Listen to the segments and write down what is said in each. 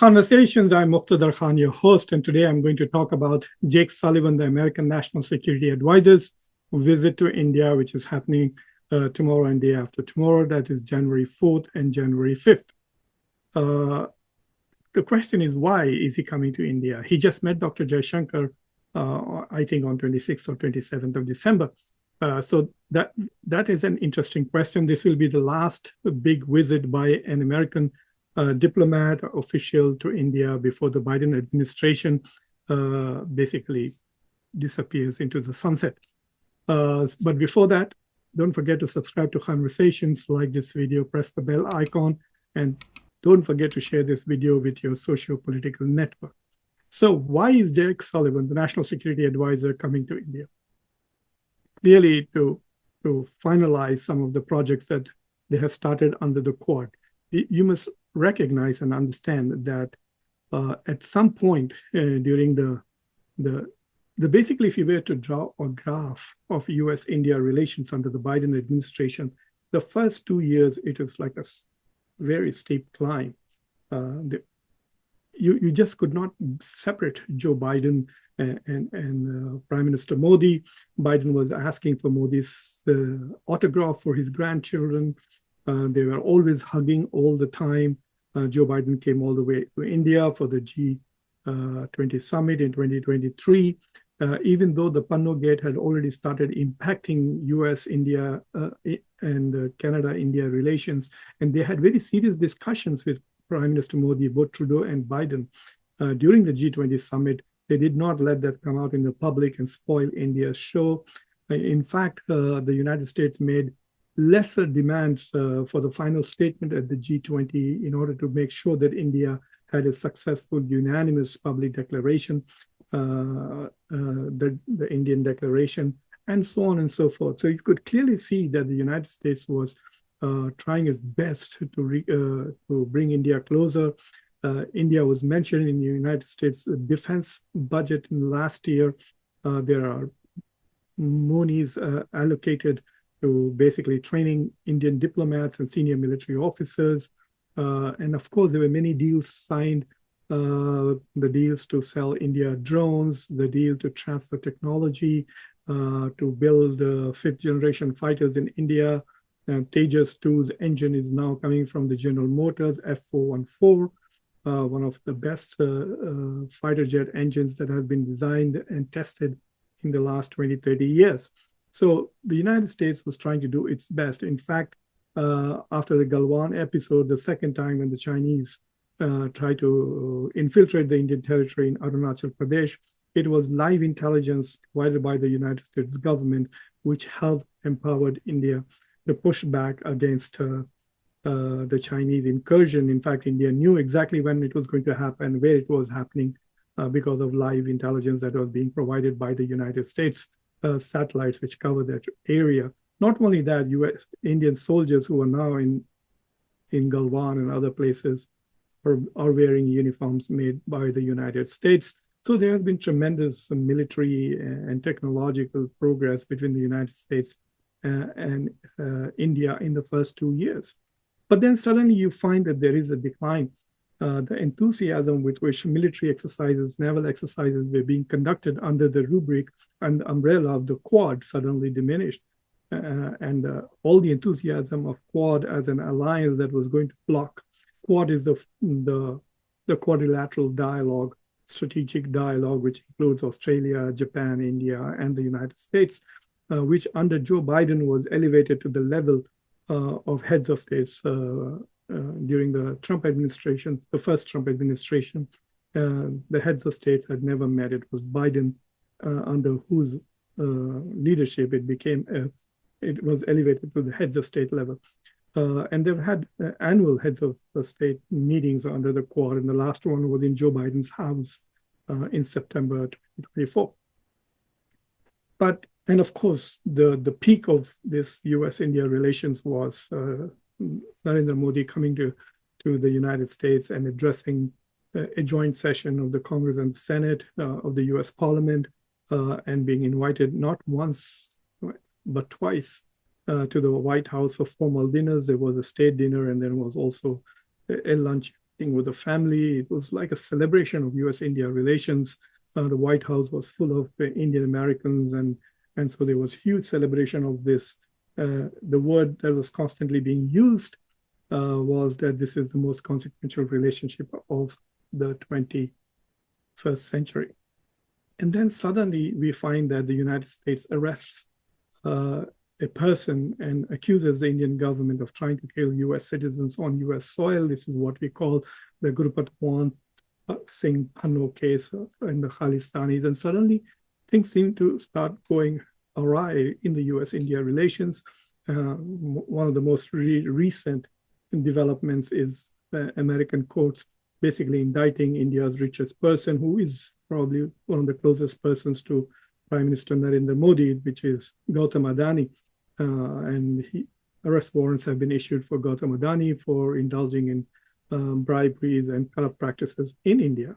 Khanversations. I'm Muqtedar Khan, your host, and today I'm going to talk about Jake Sullivan, the American National Security Advisor's visit to India, which is happening tomorrow and day after tomorrow. That is January 4th and January 5th. The question is, why is he coming to India? He just met Dr. Jaishankar, I think on 26th or 27th of December. So that is an interesting question. This will be the last big visit by an American diplomat or official to India before the Biden administration basically disappears into the sunset. But before that, don't forget to subscribe to Khanversations, like this video, press the bell icon, and don't forget to share this video with your socio-political network. So why is Jake Sullivan, the National Security Advisor, coming to India? Clearly to finalize some of the projects that they have started under the Quad. You must recognize and understand that at some point during basically, if you were to draw a graph of US-India relations under the Biden administration, the first 2 years, it was like a very steep climb. You just could not separate Joe Biden and Prime Minister Modi. Biden was asking for Modi's autograph for his grandchildren. They were always hugging all the time. Joe Biden came all the way to India for the G20 summit in 2023. Even though the Panno Gate had already started impacting US-India and Canada-India relations, and they had very serious discussions with Prime Minister Modi, both Trudeau and Biden, during the G20 summit. They did not let that come out in the public and spoil India's show. In fact, the United States made lesser demands for the final statement at the G20 in order to make sure that India had a successful unanimous public declaration, the Indian Declaration, and so on and so forth. So you could clearly see that the United States was trying its best to bring India closer. India was mentioned in the United States defense budget in last year. There are monies allocated to basically training Indian diplomats and senior military officers. And of course, there were many deals signed, the deals to sell India drones, the deal to transfer technology, to build fifth generation fighters in India. Tejas 2's engine is now coming from the General Motors F414, one of the best fighter jet engines that has been designed and tested in the last 20, 30 years. So the United States was trying to do its best. In fact, after the Galwan episode, the second time when the Chinese tried to infiltrate the Indian territory in Arunachal Pradesh, it was live intelligence provided by the United States government, which helped empowered India to push back against the Chinese incursion. In fact, India knew exactly when it was going to happen, where it was happening, because of live intelligence that was being provided by the United States satellites which cover that area. Not only that, US Indian soldiers who are now in Galwan and other places are wearing uniforms made by the United States. So there has been tremendous military and technological progress between the United States and India in the first 2 years. But then suddenly you find that there is a decline. The enthusiasm with which military exercises, naval exercises were being conducted under the rubric and the umbrella of the Quad suddenly diminished. And all the enthusiasm of Quad as an alliance that was going to block. Quad is the quadrilateral dialogue, strategic dialogue, which includes Australia, Japan, India, and the United States, which under Joe Biden was elevated to the level of heads of states during the Trump administration, the first Trump administration. The heads of states had never met. It was Biden under whose leadership it was elevated to the heads of state level. And they've had annual heads of the state meetings under the Quad, and the last one was in Joe Biden's house in September 2024. And of course, the peak of this US-India relations was Narendra Modi coming to the United States and addressing a joint session of the Congress and Senate of the US Parliament, and being invited not once, but twice to the White House for formal dinners. There was a state dinner, and there was also a lunch meeting with the family. It was like a celebration of US-India relations. The White House was full of Indian Americans, and so there was huge celebration of this. The word that was constantly being used was that this is the most consequential relationship of the 21st century. And then suddenly we find that the United States arrests a person and accuses the Indian government of trying to kill US citizens on US soil. This is what we call the Gurupatwan Singh Panno case in the Khalistanis. And suddenly things seem to start going awry in the US-India relations. One of the most recent developments is American courts basically indicting India's richest person, who is probably one of the closest persons to Prime Minister Narendra Modi, which is Gautam Adani. And arrest warrants have been issued for Gautam Adani for indulging in briberies and corrupt practices in India.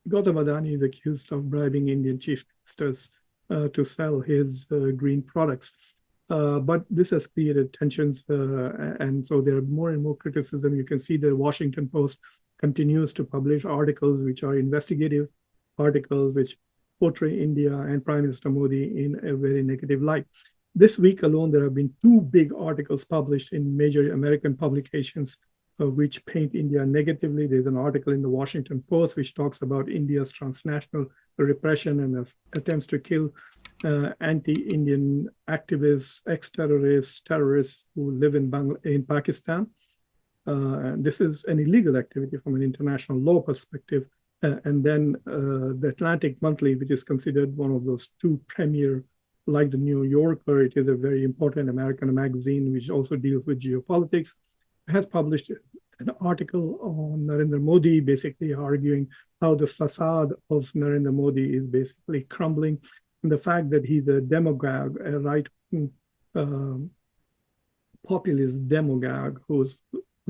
Gautam Adani is accused of bribing Indian chief ministers to sell his green products. But this has created tensions, and so there are more and more criticism. You can see the Washington Post continues to publish articles which are investigative articles which portray India and Prime Minister Modi in a very negative light. This week alone, there have been 2 big articles published in major American publications which paint India negatively. There's an article in the Washington Post which talks about India's transnational repression and attempts to kill anti-Indian activists, ex-terrorists, terrorists who live in Pakistan. This is an illegal activity from an international law perspective. And then the Atlantic Monthly, which is considered one of those 2 premier, like the New Yorker, it is a very important American magazine which also deals with geopolitics, has published an article on Narendra Modi, basically arguing how the facade of Narendra Modi is basically crumbling. And the fact that he's a demagogue, a right populist demagogue who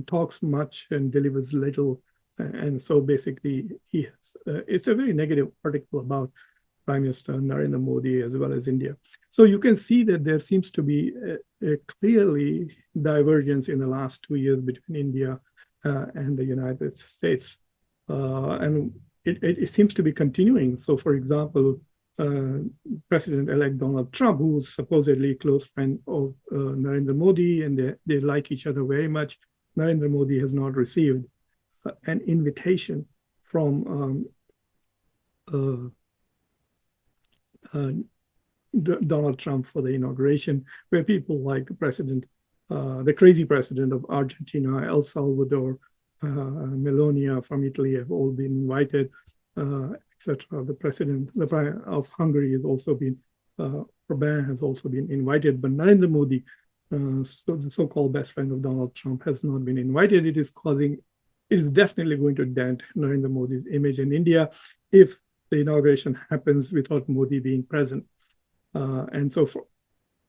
talks much and delivers little. And so basically, it's a very negative article about Prime Minister Narendra Modi as well as India. So you can see that there seems to be a clearly divergence in the last 2 years between India and the United States. And it seems to be continuing. So for example, President-elect Donald Trump, who was supposedly a close friend of Narendra Modi, and they like each other very much, Narendra Modi has not received an invitation from Donald Trump for the inauguration, where people like the president, the crazy president of Argentina, El Salvador, Melania from Italy have all been invited, etc. The president of Hungary has also been, Orbán has also been invited, but Narendra Modi, so the so-called best friend of Donald Trump, has not been invited. It is definitely going to dent Narendra Modi's image in India if the inauguration happens without Modi being present. And so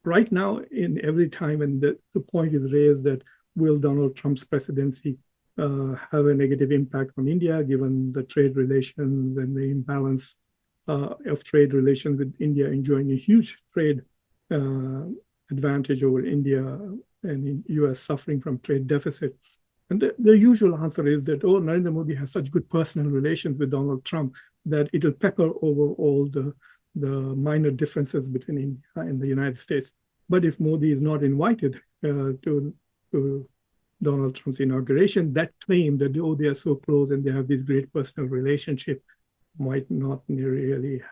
right now, in every time when the point is raised that will Donald Trump's presidency have a negative impact on India, given the trade relations and the imbalance of trade relations with India enjoying a huge trade advantage over India and US suffering from trade deficit. And the usual answer is that, oh, Narendra Modi has such good personal relations with Donald Trump that it'll pepper over all the minor differences between India and the United States. But if Modi is not invited to Donald Trump's inauguration, that claim that, oh, they are so close and they have this great personal relationship might not really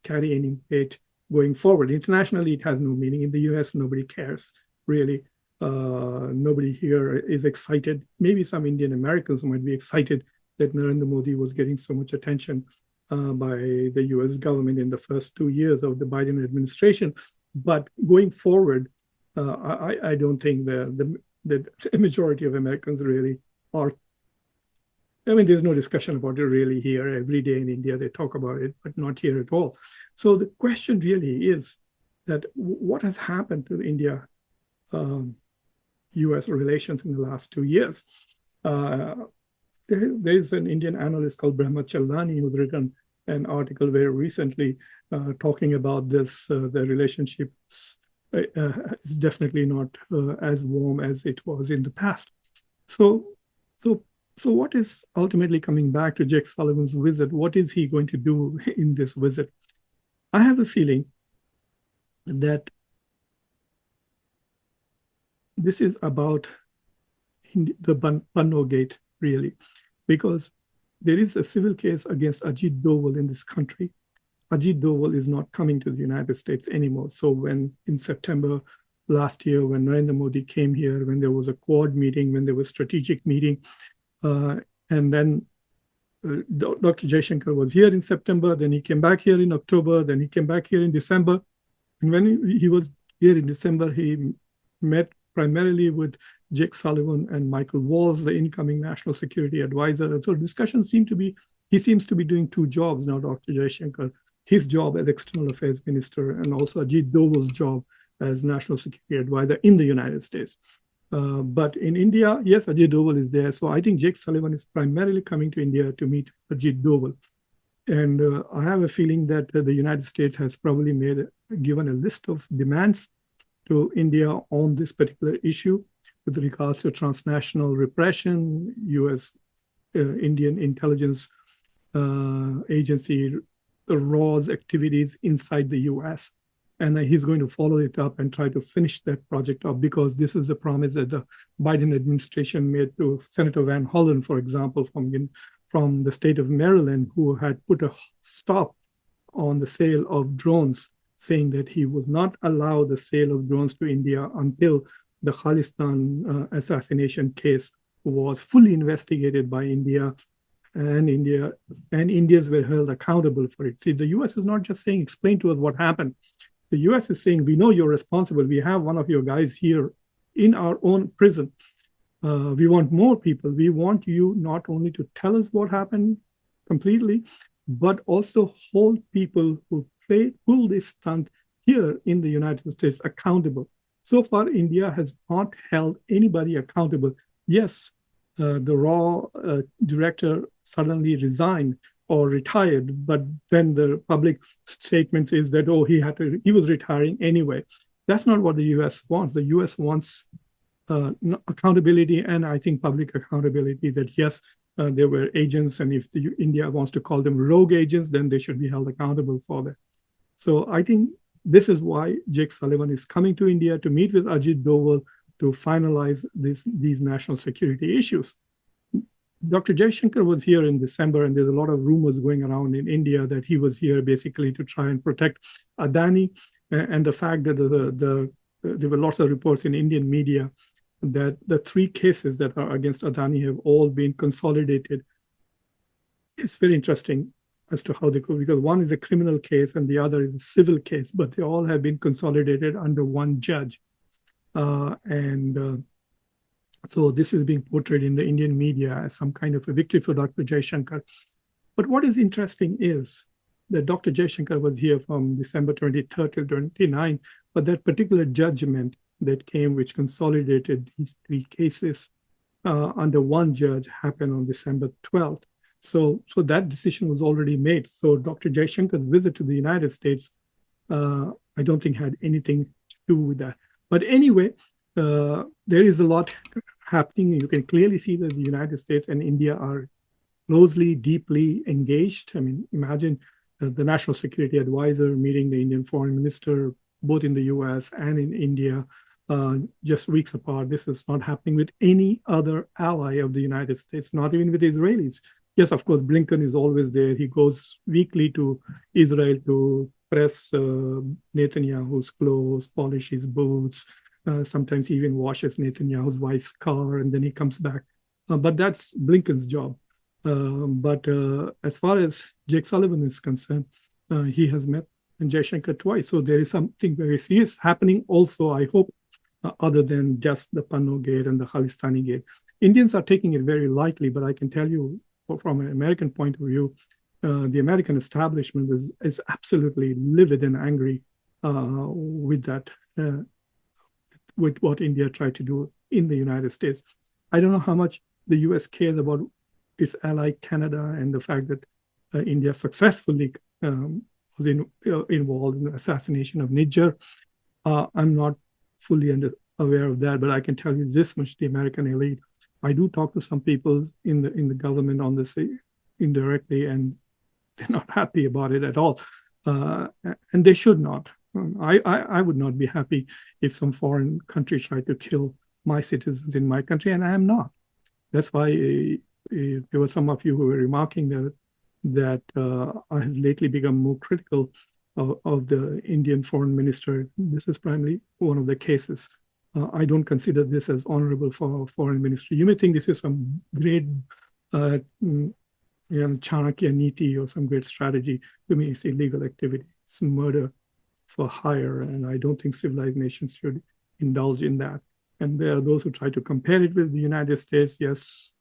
carry any weight going forward. Internationally, it has no meaning. In the US, nobody cares, really. Nobody here is excited. Maybe some Indian Americans might be excited that Narendra Modi was getting so much attention by the US government in the first 2 years of the Biden administration. But going forward, I don't think the majority of Americans really are. I mean, there's no discussion about it really here. Every day in India, they talk about it, but not here at all. So the question really is that what has happened to India US relations in the last 2 years? There's an Indian analyst called Brahma Chaldani who's written an article very recently talking about this. The relationship is definitely not as warm as it was in the past. So So, so what is ultimately coming back to Jake Sullivan's visit? What is he going to do in this visit? I have a feeling that this is about the Banno Gate, really, because there is a civil case against Ajit Doval in this country. Ajit Doval is not coming to the United States anymore. So when in September last year, when Narendra Modi came here, when there was a Quad meeting, when there was strategic meeting, and then Dr. Jaishankar was here in September, then he came back here in October, then he came back here in December. And when he was here in December, he met primarily with Jake Sullivan and Michael Walls, the incoming national security advisor. And so discussions seem to be, he seems to be doing two jobs now, Dr. Jaishankar, his job as external affairs minister and also Ajit Doval's job as national security advisor in the United States. But in India, yes, Ajit Doval is there. So I think Jake Sullivan is primarily coming to India to meet Ajit Doval. And I have a feeling that the United States has probably given a list of demands to India on this particular issue with regards to transnational repression, U.S. Indian intelligence agency, RAW's activities inside the U.S. And he's going to follow it up and try to finish that project up because this is the promise that the Biden administration made to Senator Van Hollen, for example, from the state of Maryland, who had put a stop on the sale of drones, saying that he would not allow the sale of drones to India until the Khalistan assassination case was fully investigated by India, and Indians were held accountable for it. See, the US is not just saying, explain to us what happened. The US is saying, we know you're responsible. We have one of your guys here in our own prison. We want more people. We want you not only to tell us what happened completely, but also hold people who pull this stunt here in the United States accountable. So far, India has not held anybody accountable. Yes, the RAW director suddenly resigned or retired, but then the public statement is that, oh, he was retiring anyway. That's not what the US wants. The US wants accountability and I think public accountability that yes, there were agents, and if India wants to call them rogue agents, then they should be held accountable for that. So I think this is why Jake Sullivan is coming to India to meet with Ajit Doval to finalize these national security issues. Dr. Jaishankar was here in December, and there's a lot of rumors going around in India that he was here basically to try and protect Adani, and the fact that there were lots of reports in Indian media that the three cases that are against Adani have all been consolidated. It's very interesting as to how they go, because one is a criminal case and the other is a civil case, but they all have been consolidated under one judge. So this is being portrayed in the Indian media as some kind of a victory for Dr. Jaishankar. But what is interesting is that Dr. Jaishankar was here from December 23rd till 29th, but that particular judgment that came, which consolidated these three cases under one judge, happened on December 12th. So that decision was already made. So Dr. Jaishankar's visit to the United States, I don't think had anything to do with that. But anyway, there is a lot happening. You can clearly see that the United States and India are closely, deeply engaged. I mean, imagine the national security advisor meeting the Indian foreign minister, both in the US and in India, just weeks apart. This is not happening with any other ally of the United States, not even with Israelis. Yes, of course, Blinken is always there. He goes weekly to Israel to press Netanyahu's clothes, polish his boots. Sometimes he even washes Netanyahu's wife's car, and then he comes back. But that's Blinken's job. But as far as Jake Sullivan is concerned, he has met Jaishankar twice. So there is something very serious happening also, I hope, other than just the Panno Gate and the Khalistani Gate. Indians are taking it very lightly, but I can tell you from an American point of view, the American establishment is absolutely livid and angry with that, with what India tried to do in the United States. I don't know how much the US cares about its ally Canada and the fact that India successfully was involved in the assassination of Niger. I'm not fully aware of that, but I can tell you this much: the American elite I do talk to some people in the government on this indirectly, and they're not happy about it at all, and they should not. I would not be happy if some foreign country tried to kill my citizens in my country, and I am not. That's why there were some of you who were remarking that I have lately become more critical of the Indian foreign minister. This is primarily one of the cases. I don't consider this as honorable for foreign ministry. You may think this is some great Chanakya Niti or some great strategy. To me, it's illegal activity. It's murder for hire, and I don't think civilized nations should indulge in that. And there are those who try to compare it with the United States. Yes,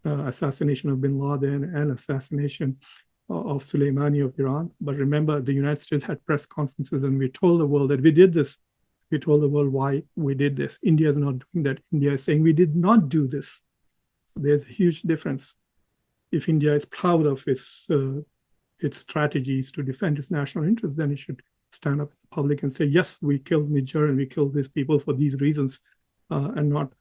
assassination of bin Laden and assassination of Soleimani of Iran. But remember, the United States had press conferences, and we told the world that we did this. We told the world why we did this. India is not doing that. India is saying we did not do this. There's a huge difference. If India is proud of its strategies to defend its national interests, then it should stand up in public and say, yes, we killed Niger and we killed these people for these reasons, and not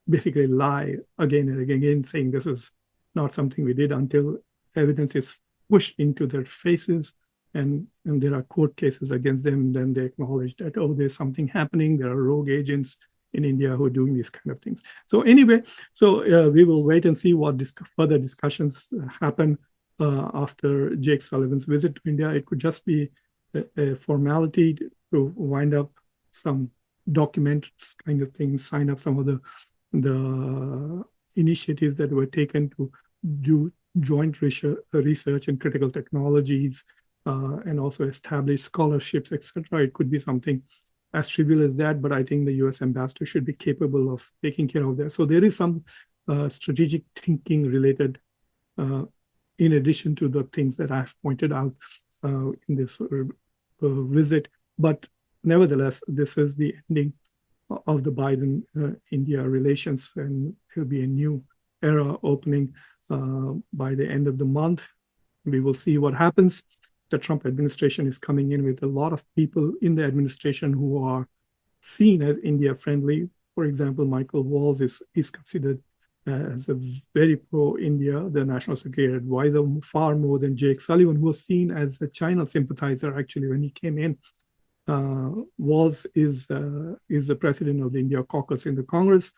basically lie again and again, saying this is not something we did until evidence is pushed into their faces and there are court cases against them. Then they acknowledge that, oh, there's something happening. There are rogue agents in India who are doing these kind of things. So anyway, we will wait and see what further discussions happen after Jake Sullivan's visit to India. It could just be a formality to wind up some documents kind of things, sign up some of the initiatives that were taken to do joint research in critical technologies, and also establish scholarships, etc. It could be something as trivial as that, but I think the US ambassador should be capable of taking care of that. So there is some strategic thinking related, in addition to the things that I've pointed out in this visit. But nevertheless, this is the ending of the Biden-India relations, and there will be a new era opening by the end of the month. We will see what happens. The Trump administration is coming in with a lot of people in the administration who are seen as India friendly. For example, Michael Waltz is considered as a very pro-India, the national security advisor, far more than Jake Sullivan, who was seen as a China sympathizer actually when he came in. Waltz is the president of the India caucus in the Congress.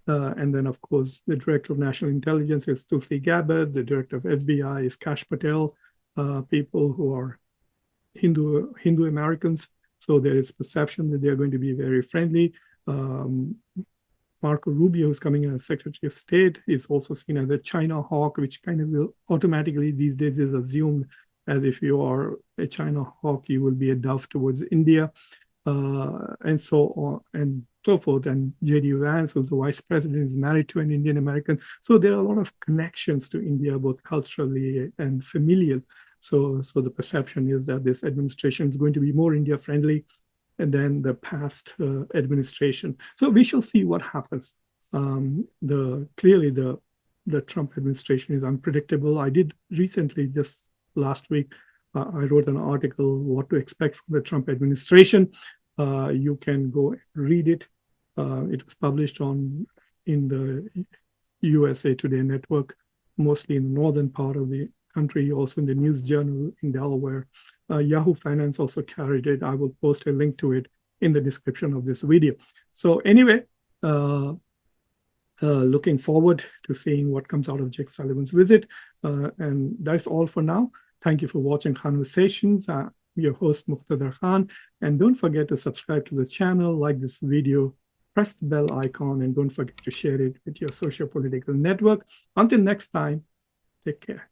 And then, of course, the director of national intelligence is Tulsi Gabbard. The director of FBI is Kash Patel. People who are Hindu Americans. So there is perception that they are going to be very friendly. Marco Rubio, who's coming in as Secretary of State, is also seen as a China hawk, which kind of will automatically these days is assumed as if you are a China hawk, you will be a dove towards India, and so on and so forth. And J.D. Vance, who's the vice president, is married to an Indian American. So there are a lot of connections to India, both culturally and familial. So the perception is that this administration is going to be more India friendly than the past administration. So we shall see what happens. Clearly the Trump administration is unpredictable. I did recently, just last week, I wrote an article, What to Expect from the Trump Administration. You can go read it. It was published in the USA Today network, mostly in the northern part of the country, also in the News Journal in Delaware. Yahoo Finance also carried it. I will post a link to it in the description of this video. So anyway, looking forward to seeing what comes out of Jake Sullivan's visit. And that's all for now. Thank you for watching Khanversations. Your host, Muqtedar Khan. And don't forget to subscribe to the channel, like this video, press the bell icon, and don't forget to share it with your social political network. Until next time, take care.